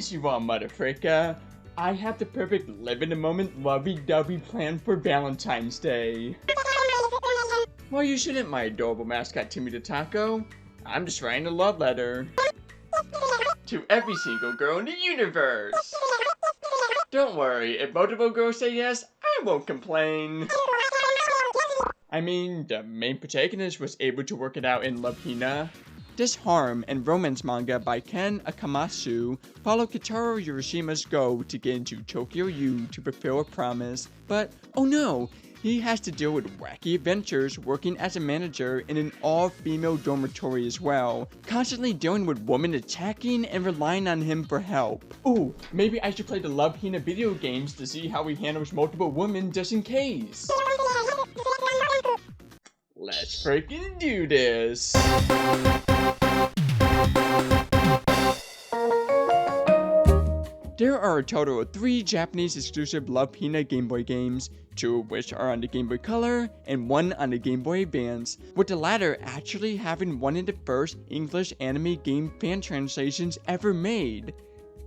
Konnichiwa Motherfricka. I have the perfect live-in-the-moment lovey-dovey plan for Valentine's Day. Well, you shouldn't, my adorable mascot Timmy the Taco. I'm just writing a love letter to every single girl in the universe. Don't worry, if multiple girls say yes, I won't complain. I mean, the main protagonist was able to work it out in Love Hina. This harem and romance manga by Ken Akamatsu follow Kitaro Urishima's goal to get into Tokyo U to fulfill a promise, but oh no, he has to deal with wacky adventures working as a manager in an all-female dormitory as well, constantly dealing with women attacking and relying on him for help. Ooh, maybe I should play the Love Hina video games to see how he handles multiple women just in case. Let's freaking do this! There are a total of 3 Japanese exclusive Love Hina Game Boy games, 2 of which are on the Game Boy Color and 1 on the Game Boy Advance, with the latter actually having one of the first English anime game fan translations ever made.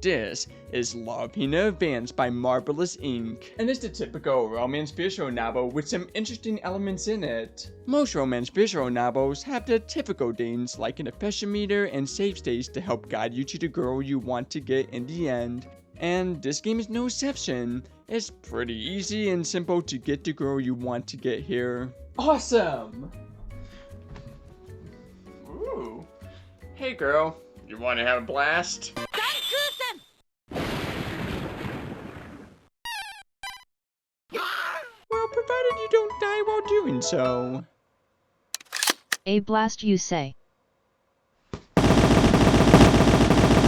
This is Love Hina Advance by Marvelous Inc. And it's the typical romance visual novel with some interesting elements in it. Most romance visual novels have the typical things like an affection meter and save states to help guide you to the girl you want to get in the end. And this game is no exception. It's pretty easy and simple to get the girl you want to get here. Awesome! Ooh. Hey girl, you want to have a blast? Well, provided you don't die while doing so. A blast, you say?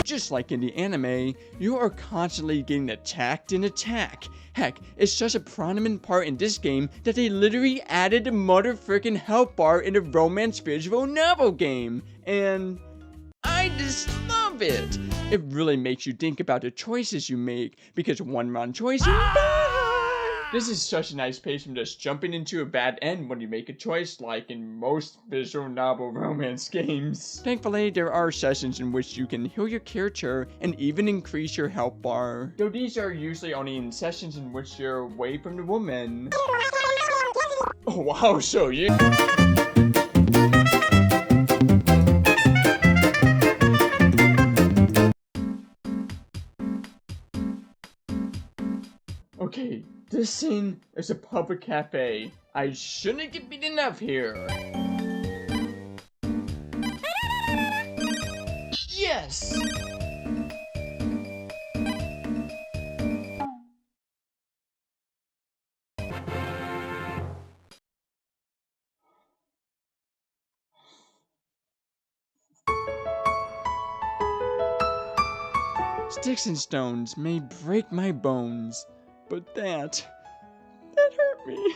Just like in the anime, you are constantly getting attacked and attacked. Heck, it's such a prominent part in this game that they literally added a motherfrickin' health bar in a romance visual novel game. And I just love it. It really makes you think about the choices you make, because one wrong choice and this is such a nice pace from just jumping into a bad end when you make a choice, like in most visual novel romance games. Thankfully, there are sessions in which you can heal your character and even increase your health bar, though these are usually only in sessions in which you're away from the woman. Oh wow, so yeah. Okay, this scene is a public cafe. I shouldn't get beaten up here. Yes! Sticks and stones may break my bones, but that hurt me.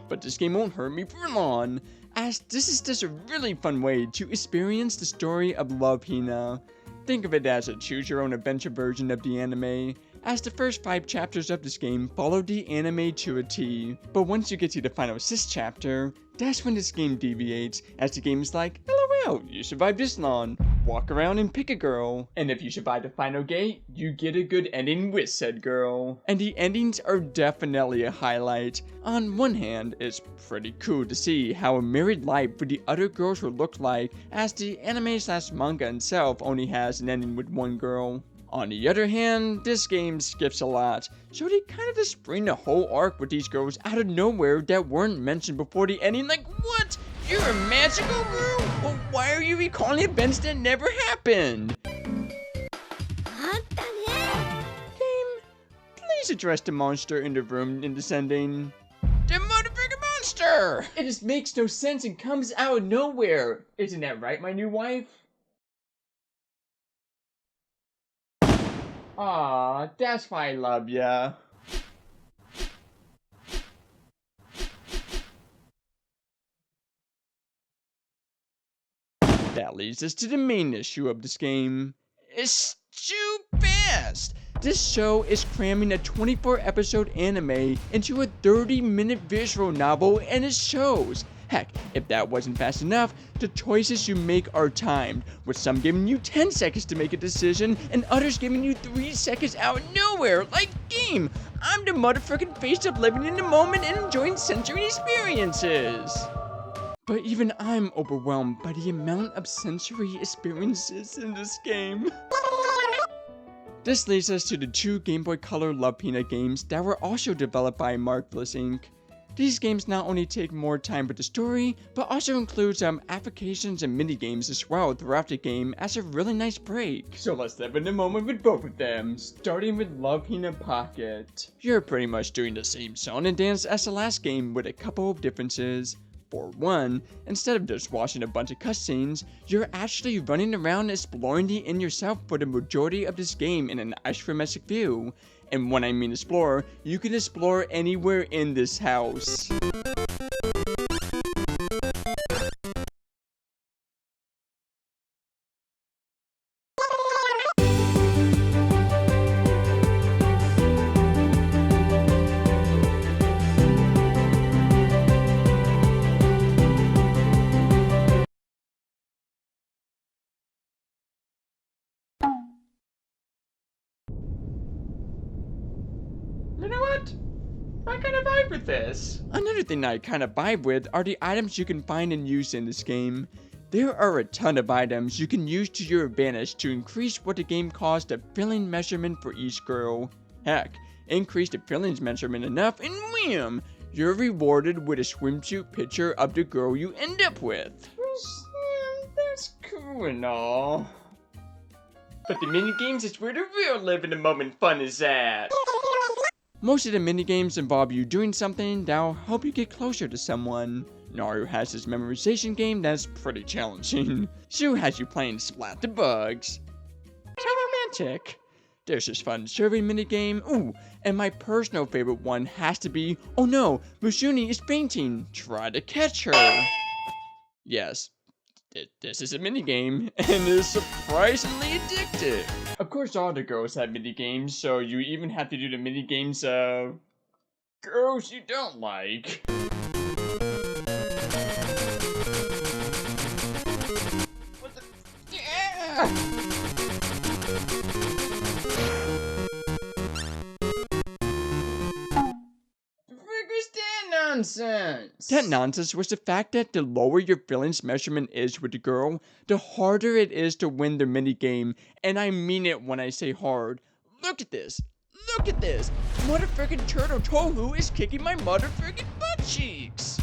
But this game won't hurt me for long, as this is just a really fun way to experience the story of Love Hina. Think of it as a choose-your-own-adventure version of the anime, as the first 5 chapters of this game follow the anime to a T. But once you get to the final 6th chapter, that's when this game deviates, as the game is like, LOL, you survived this long. Walk around and pick a girl. And if you survive the final gate, you get a good ending with said girl. And the endings are definitely a highlight. On one hand, it's pretty cool to see how a married life for the other girls will look like, as the anime/manga itself only has an ending with one girl. On the other hand, this game skips a lot, so they kind of just spring a whole arc with these girls out of nowhere that weren't mentioned before the ending. Like, what? You're a magical girl? Well, why are you recalling events that never happened? Game, please address the monster in the room in this ending. The motherfucking monster! It just makes no sense and comes out of nowhere. Isn't that right, my new wife? Aw, that's why I love ya. That leads us to the main issue of this game. It's too fast! This show is cramming a 24-episode anime into a 30-minute visual novel, and it shows. Heck, if that wasn't fast enough, the choices you make are timed, with some giving you 10 seconds to make a decision and others giving you 3 seconds out of nowhere. Like game, I'm the motherfucking face of living in the moment and enjoying sensory experiences. But even I'm overwhelmed by the amount of sensory experiences in this game. This leads us to the 2 Game Boy Color Love Hina games that were also developed by Marvelous Inc. These games not only take more time with the story, but also include some applications and minigames as well throughout the game as a really nice break. So let's live in the moment with both of them, starting with Love Hina Pocket. You're pretty much doing the same song and dance as the last game with a couple of differences. For one, instead of just watching a bunch of cutscenes, you're actually running around exploring the inn yourself for the majority of this game in an isometric view. And when I mean explore, you can explore anywhere in this house. You know what? I kind of vibe with this. Another thing I kind of vibe with are the items you can find and use in this game. There are a ton of items you can use to your advantage to increase what the game calls the filling measurement for each girl. Heck, increase the fillings measurement enough and wham! You're rewarded with a swimsuit picture of the girl you end up with. That's cool and all. But the minigames is where the real live in the moment fun is at. Most of the minigames involve you doing something that'll help you get closer to someone. Naru has this memorization game that's pretty challenging. Sue has you playing Splat the Bugs. So romantic. There's this fun survey minigame. Ooh, and my personal favorite one has to be, oh no, Musuni is fainting. Try to catch her. Yes, this is a minigame, and is surprisingly addictive. Of course, all the girls have minigames, so you even have to do the minigames of girls you don't like. What the? Yeah! Nonsense. That nonsense was the fact that the lower your feelings measurement is with the girl, the harder it is to win the minigame, and I mean it when I say hard. Look at this. Look at this. Motherfrickin' Turtle Tohu is kicking my motherfrickin' butt cheeks.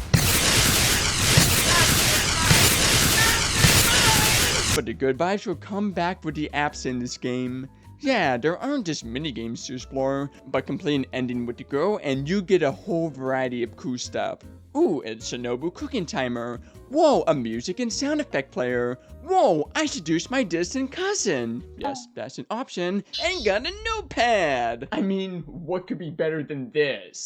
But the good vibes will come back with the apps in this game. Yeah, there aren't just minigames to explore, but complete an ending with the girl and you get a whole variety of cool stuff. Ooh, it's Shinobu cooking timer. Whoa, a music and sound effect player. Whoa, I seduced my distant cousin. Yes, that's an option. And got a notepad. I mean, what could be better than this?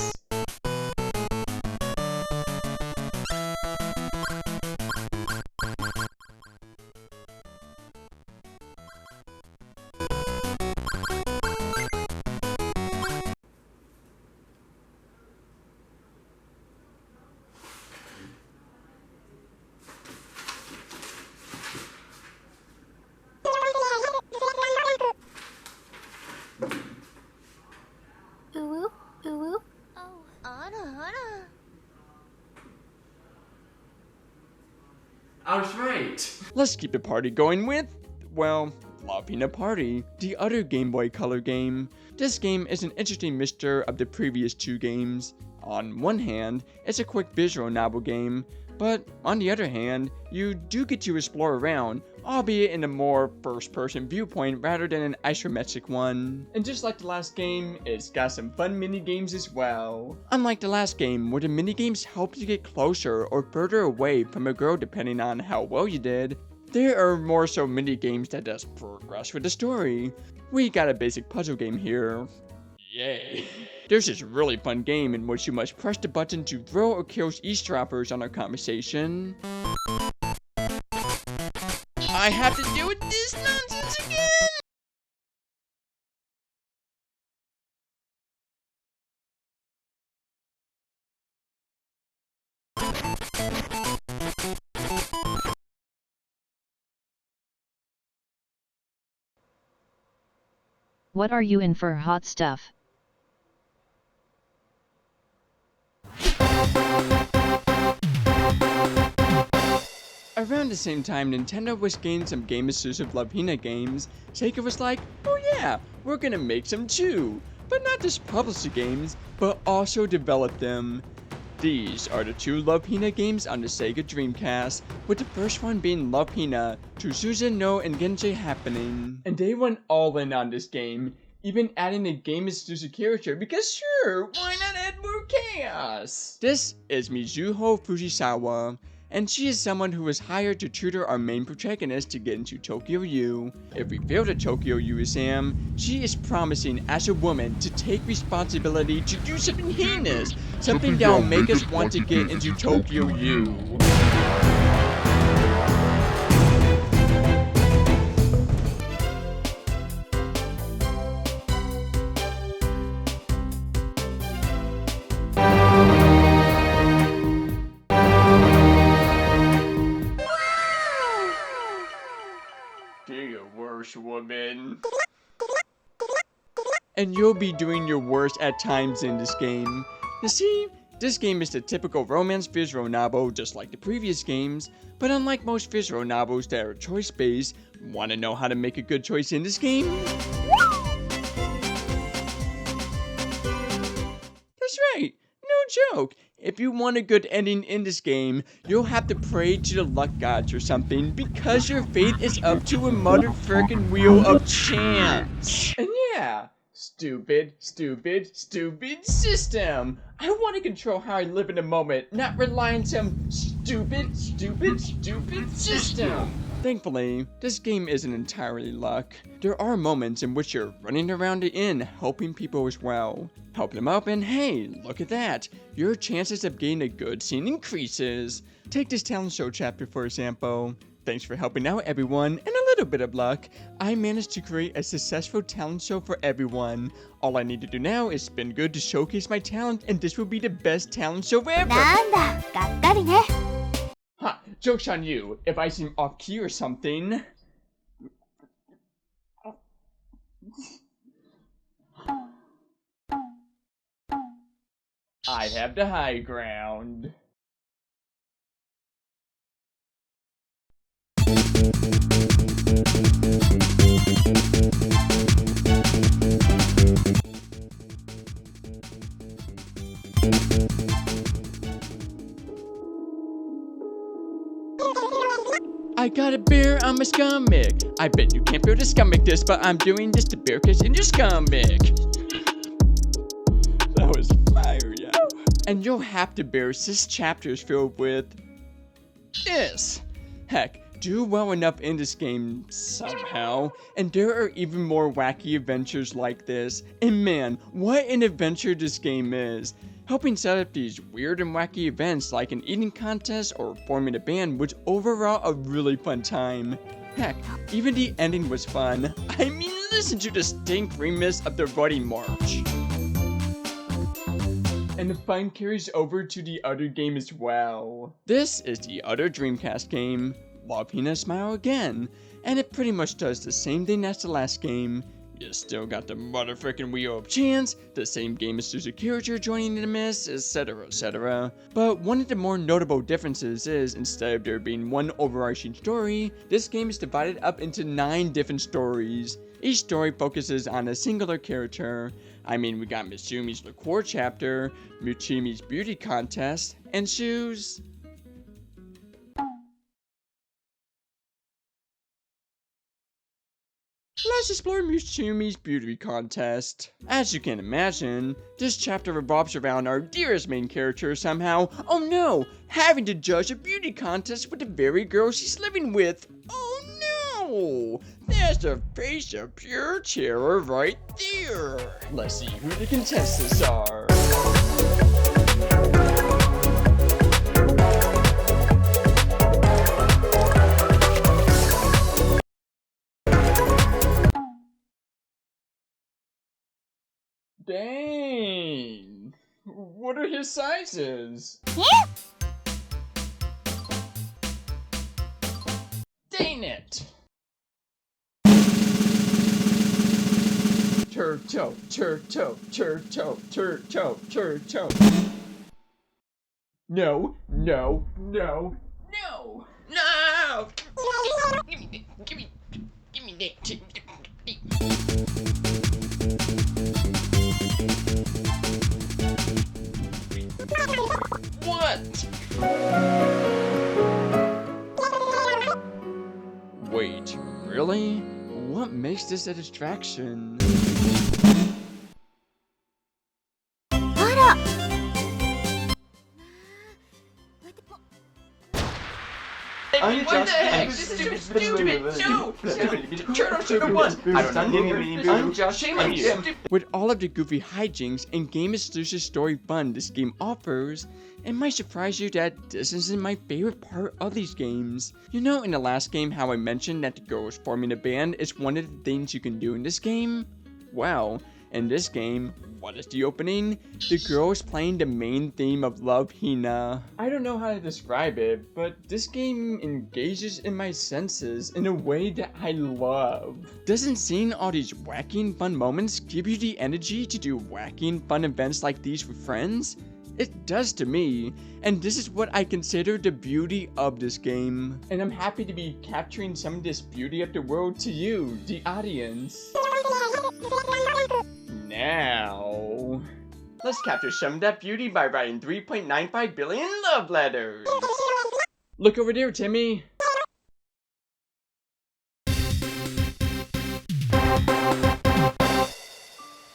I was right. Let's keep the party going with, well, Love Hina Party, the other Game Boy Color game. This game is an interesting mixture of the previous 2 games. On one hand, it's a quick visual novel game, but on the other hand, you do get to explore around, albeit in a more first-person viewpoint rather than an isometric one. And just like the last game, it's got some fun minigames as well. Unlike the last game, where the minigames help you get closer or further away from a girl depending on how well you did, there are more so minigames that just progress with the story. We got a basic puzzle game here. Yay. There's this really fun game in which you must press the button to throw or kill eavesdroppers on our conversation. I have to deal with this nonsense again! What are you in for hot stuff? Around the same time Nintendo was getting some game-exclusive Love Hina games, Sega was like, oh yeah, we're gonna make some too. But not just publish the games, but also develop them. These are the two Love Hina games on the Sega Dreamcast, with the first one being Love Hina, Totsuzen no Engeji happening. And they went all in on this game, even adding a game-exclusive character because sure, why not add more chaos? This is Mizuho Fujisawa, and she is someone who was hired to tutor our main protagonist to get into Tokyo U. If we fail the Tokyo U exam, she is promising as a woman to take responsibility to do something heinous, something that will make us want to get into Tokyo U. Woman. And you'll be doing your worst at times in this game. You see, this game is the typical romance visual novel just like the previous games, but unlike most visual novels that are choice-based, wanna know how to make a good choice in this game? That's right, no joke. If you want a good ending in this game, you'll have to pray to the luck gods or something because your fate is up to a motherfrickin' wheel of chance. And yeah, stupid system. I want to control how I live in the moment, not rely on some stupid system. Thankfully, this game isn't entirely luck. There are moments in which you're running around the inn helping people as well. Help them up and hey, look at that. Your chances of getting a good scene increases. Take this talent show chapter for example. Thanks for helping out everyone, and a little bit of luck, I managed to create a successful talent show for everyone. All I need to do now is spin good to showcase my talent, and this will be the best talent show ever! Ha! Joke's on you, if I seem off key or something. I have the high ground. I got a bear on my stomach. I bet you can't feel the stomach this, but I'm doing this to bear kiss in your stomach. That was fire, yo. And you'll have to bear 6 chapters filled with this. Heck, do well enough in this game somehow, and there are even more wacky adventures like this. And man, what an adventure this game is. Helping set up these weird and wacky events like an eating contest or forming a band was overall a really fun time. Heck, even the ending was fun. I mean, listen to the stink remix of the Ruddy March. And the fun carries over to the other game as well. This is the other Dreamcast game, Love Hina Smile Again, and it pretty much does the same thing as the last game. You still got the motherfucking wheel of chance, the same game exclusive character joining in the mist, etc, etc. But one of the more notable differences is, instead of there being one overarching story, this game is divided up into 9 different stories. Each story focuses on a singular character. I mean, we got Mitsumi's liqueur chapter, Mitsumi's beauty contest, and shoes. Let's explore Mitsumi's beauty contest. As you can imagine, this chapter revolves around our dearest main character somehow, oh no, having to judge a beauty contest with the very girl she's living with. Oh no! There's the face of pure terror right there. Let's see who the contestants are. Dang! What are his sizes? Dang it! Chiratto, Chiratto, Chiratto, Chiratto, Chiratto. No, no, no, no, no! Give me that. What? Wait, really? What makes this a distraction? What the heck? This is stupid! No! Chiratto should have won! I don't know. I'm just shaming him. With all of the goofy hijinks and game exclusive story fun this game offers, it might surprise you that this isn't my favorite part of these games. You know in the last game how I mentioned that the girls forming a band is one of the things you can do in this game? Well, in this game, what is the opening? The girls playing the main theme of Love Hina. I don't know how to describe it, but this game engages in my senses in a way that I love. Doesn't seeing all these wacky and fun moments give you the energy to do wacky and fun events like these with friends? It does to me, and this is what I consider the beauty of this game. And I'm happy to be capturing some of this beauty of the world to you, the audience. Now, let's capture some of that beauty by writing 3.95 billion love letters. Look over there, Timmy.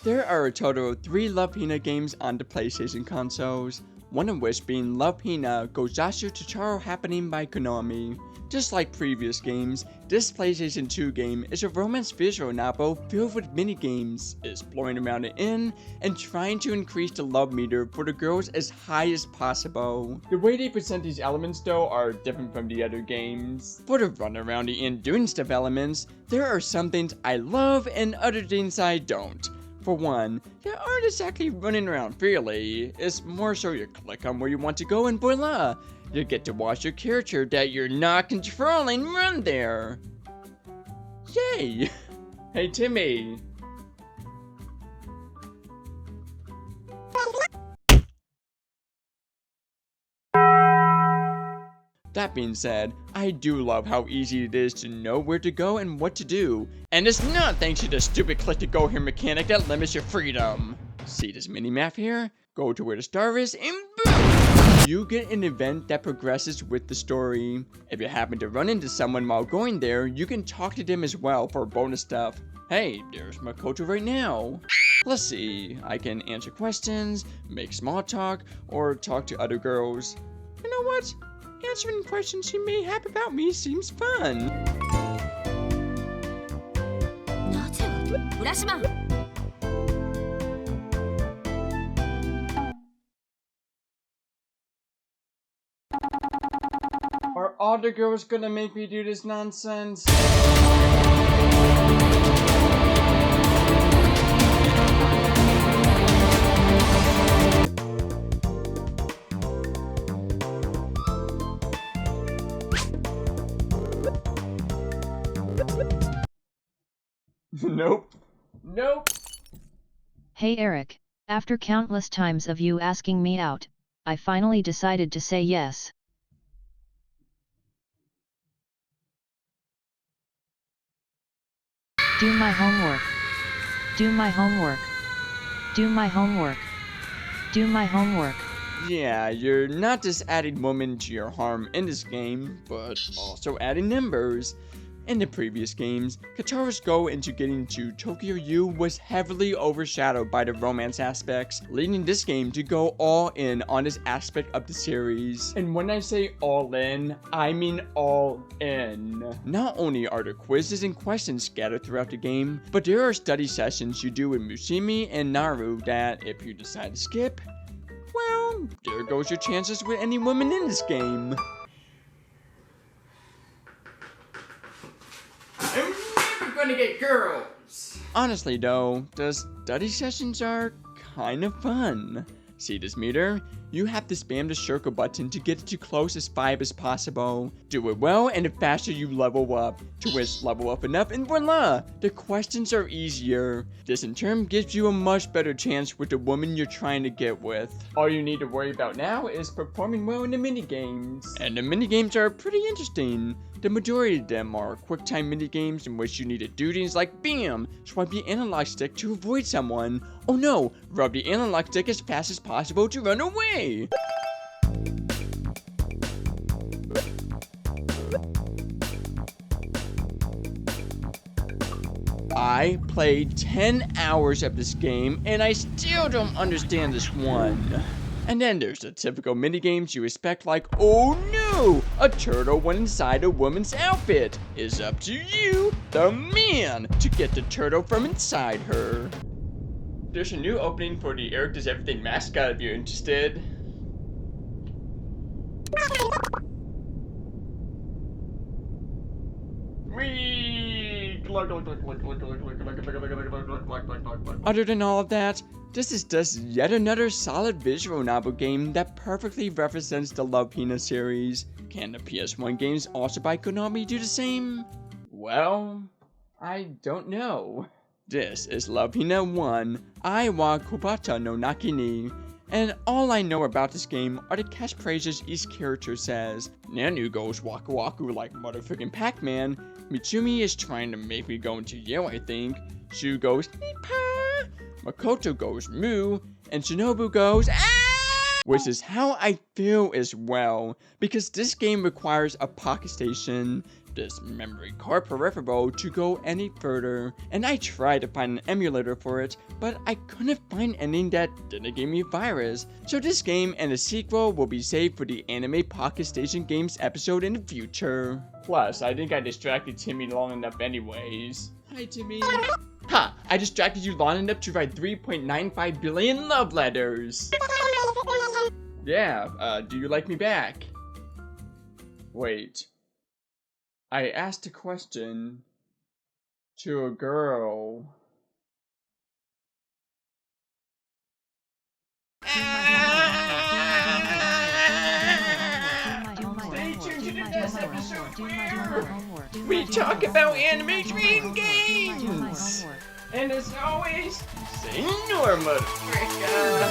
There are a total of 3 Love Hina games on the PlayStation consoles, one of which being Love Hina Gojasu Tutorial Happening by Konami. Just like previous games, this PlayStation 2 game is a romance visual novel filled with mini-games, exploring around the inn, and trying to increase the love meter for the girls as high as possible. The way they present these elements though are different from the other games. For the run around the inn doing stuff elements, there are some things I love and other things I don't. For one, you aren't exactly running around freely, it's more so you click on where you want to go and voila! You get to watch your character that you're not controlling run there! Yay! Hey Timmy! That being said, I do love how easy it is to know where to go and what to do. And it's not thanks to the stupid click to go here mechanic that limits your freedom. See this mini-map here? Go to where the star is and boom! You get an event that progresses with the story. If you happen to run into someone while going there, you can talk to them as well for bonus stuff. Hey, there's Makoto right now. Let's see, I can answer questions, make small talk, or talk to other girls. You know what? Answering questions you may have about me seems fun. Are all the girls gonna make me do this nonsense? Nope. Nope. Hey Eric, after countless times of you asking me out, I finally decided to say yes. Do my homework. Do my homework. Do my homework. Do my homework. Yeah, you're not just adding women to your harem in this game, but also adding numbers. In the previous games, Katara's go into getting to Tokyo U was heavily overshadowed by the romance aspects, leading this game to go all in on this aspect of the series. And when I say all in, I mean all in. Not only are there quizzes and questions scattered throughout the game, but there are study sessions you do with Mushimi and Naru that, if you decide to skip, well, there goes your chances with any woman in this game. I'm never gonna get girls! Honestly though, the study sessions are kind of fun. See this meter? You have to spam the circle button to get to close as 5 as possible. Do it well, and the faster you level up. Twist level up enough, and voila! The questions are easier. This in turn gives you a much better chance with the woman you're trying to get with. All you need to worry about now is performing well in the minigames. And the minigames are pretty interesting. The majority of them are quick-time minigames in which you need to do things like BAM! Swipe the analog stick to avoid someone. Oh no! Rub the analog stick as fast as possible to run away! I played 10 hours of this game and I still don't understand this one. And then there's the typical minigames you expect, like, oh no, a turtle went inside a woman's outfit. It's up to you, the man, to get the turtle from inside her. There's a new opening for the EricDoesEverything mascot if you're interested. Other than all of that, this is just yet another solid visual novel game that perfectly represents the Love Hina series. Can the PS1 games also by Konami do the same? Well, I don't know. This is Love Hina 1, I wa Kubata no Nakini, and all I know about this game are the catchphrases each character says. Nanu goes Waku Waku like motherfucking Pac-Man, Mitsumi is trying to make me go into Yale, I think, Shu goes Nipa, Makoto goes Moo, and Shinobu goes Ah! Which is how I feel as well, because this game requires a pocket station, this memory card peripheral to go any further, and I tried to find an emulator for it, but I couldn't find anything that didn't give me a virus. So this game and the sequel will be saved for the Anime Pocket Station Games episode in the future. Plus, I think I distracted Timmy long enough anyways. Hi Timmy. Ha! I distracted you long enough to write 3.95 billion love letters! Yeah, do you like me back? Wait. I asked a question to a girl. Stay tuned to the next episode where we talk about anime dream games! And as always, say Motherfricka!